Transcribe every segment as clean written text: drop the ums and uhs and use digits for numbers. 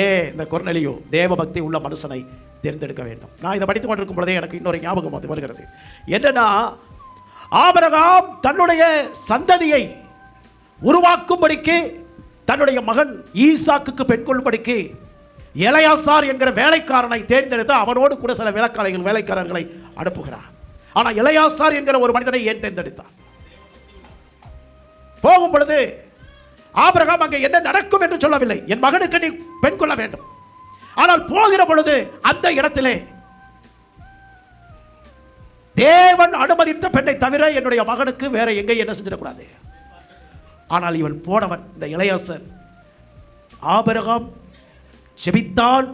ஏன் இந்த கொர்நேலியு தேவ பக்தி உள்ள மனுஷனை தேர்ந்தெடுக்க வேண்டும்? நான் இதை படித்துக் கொண்டிருக்கும் பொழுதே எனக்கு இன்னொரு ஞாபகம் அது வருகிறது. என்னன்னா, ஆபிரகாம் தன்னுடைய சந்ததியை உருவாக்கும்படிக்கு தன்னுடைய மகன் ஈசாக்குக்கு பெண் கொள்ளும்படிக்கு எலெயாசார் என்கிற வேலைக்காரனை தேர்ந்தெடுத்து அவனோடு கூட சில வேலைக்காரர்களை அனுப்புகிறார். ஆனால் எலெயாசார் என்கிற ஒரு மனிதனை ஏன் தேர்ந்தெடுத்தார்? போகும் பொழுது ஆபிரகாம் அங்கே என்ன நடக்கும் என்று சொல்லவில்லை. என் மகனுக்கு நீ பெண் கொள்ள வேண்டும். ஆனால் போகிற பொழுது அந்த இடத்திலே தேவன் அனுமதித்த பெண்ணை தவிர என்னுடைய மகனுக்கு வேற எங்கே என்ன செஞ்சிடக்கூடாது. ஆனால் இவன் போனவன் இந்த எலெயாசார். ஆபிரகாம் ஜெபித்தான்,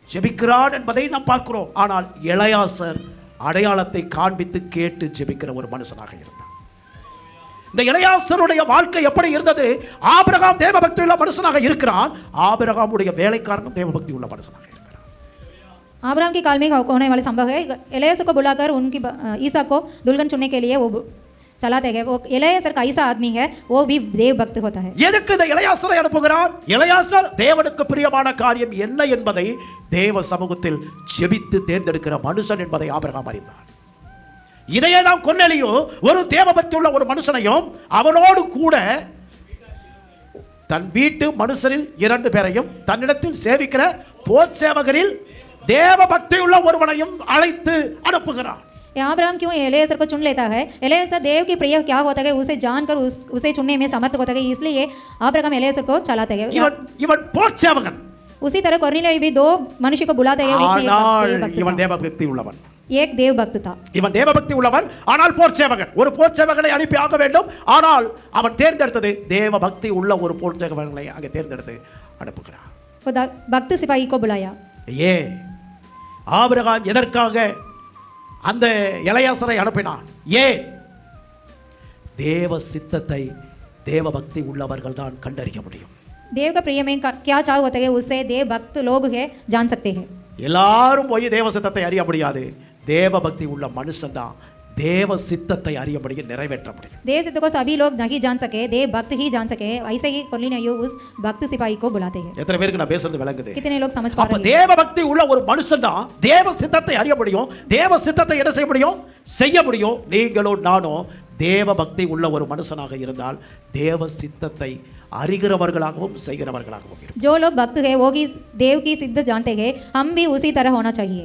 ஜெபிக்கிறான் என்பதை நாம் பார்க்கிறோம். ஆனால் எலெயாசார் அடையாளத்தை காண்பித்து கேட்டு ஜெபிக்கிற ஒரு மனுஷனாக இருந்தான். இந்த எலெயாசாருடைய வாழ்க்கை எப்படி இருந்தது? ஆபிரகாம் தேவபக்தி உள்ள மனுஷனாக இருக்கிறான். ஆபிரகாமுடைய வேலைக்காரனும் தேவபக்தி உள்ள மனுஷனாக இருக்கிறான். अब्राहम के काल में होने वाले संभव है, एलियासर को बुलाकर उनकी ईसा को दुल्हन चुनने के लिए वो चलाते गए. वो एलियासर का ऐसा आदमी है, वो भी देव भक्त होता है. எதுக்கு இந்த எலெயாசாரை அனுப்புகிறான்? எலெயாசார் தேவனுக்கு பிரியமான காரியம் என்ன என்பதை தேவ சமூகத்தில் ஜெபித்து தேர்ந்தெடுக்கிற மனுஷன் என்பதை ஆபிரகாம் அறிந்தார். இதையே நாம் கொர்நேலியு ஒரு தேவபக்தி உள்ள ஒரு மனுஷனையும் அவனோடு கூட தன் வீட்டு மனுஷரில் 2 பேரையும் தன்னிடத்தில் சேவிக்கிற போர் சேவகரில் தேவபக்தி உள்ள ஒருவனையும் அழைத்து அனுப்புகிறான். अब्राहम क्यों एलियासर को चुन लेता है? एलियासर देव के प्रिय क्या होता है उसे जानकर उसे चुनने में समर्थ होता है, इसलिए अब्राहम एलियासर को चलाते हैं. இவன் போர் சேவகன். उसी तरह कोर्नेलियु भी 2 मनुष्य को बुलाते हैं. இவன் தேவபக்தி உள்ளவன். एक देव भक्त था. இவன் தேவபக்தி உள்ளவன், ஆனால் போர் சேவகன். ஒரு போர் சேவகனை அனுப்பி ஆக வேண்டும். ஆனால் அவன் தேர்ந்தெடுத்தது தேவபக்தி உள்ள ஒரு போர் சேவகனை அங்கே தேர்ந்தெடுத்து அனுப்புகிறான். भक्त सिपाही को बुलाया. ஏ ஆபிரகாம் எதற்காக அந்த எலெயாசாரை அனுப்பினான்? ஏன்? தேவ சித்தத்தை தேவபக்தி உள்ளவர்கள் தான் கண்டறிய முடியும். देव का प्रिय में क्या चाह होता है उसे देव भक्त लोग है जान सकते हैं. எல்லாரும் போய் தேவ சித்தத்தை அறிய முடியாது. தேவபக்தி உள்ள மனுஷன் தான் தேவ சித்தத்தை அறிய முடியும், நிறைவேற்ற முடியும். देव सिद्ध को सभी लोग नहीं जान सके, देव भक्त ही जान सके. ऐसे ही कोर्नेलियु उस भक्त सिपाही को बुलाते हैं. எத்தனை பேருக்கு நான் பேசுறது விளங்குது? कितने लोग समझ पा रहे हैं? தேவபக்தி உள்ள ஒரு மனுஷன் தான் தேவ சித்தத்தை அறிய முடியும், தேவ சித்தத்தை என்ன செய்ய முடியும்? செய்ய முடியும். நீங்களும் நானும் தேவபக்தி உள்ள ஒரு மனுஷனாக இருந்தால் தேவ சித்தத்தை அறிகிறவர்களாகவும் செய்கிறவர்களாகவும். जो लोग भक्त है वो की देव की सिद्ध जानते हैं, हम भी उसी तरह होना चाहिए.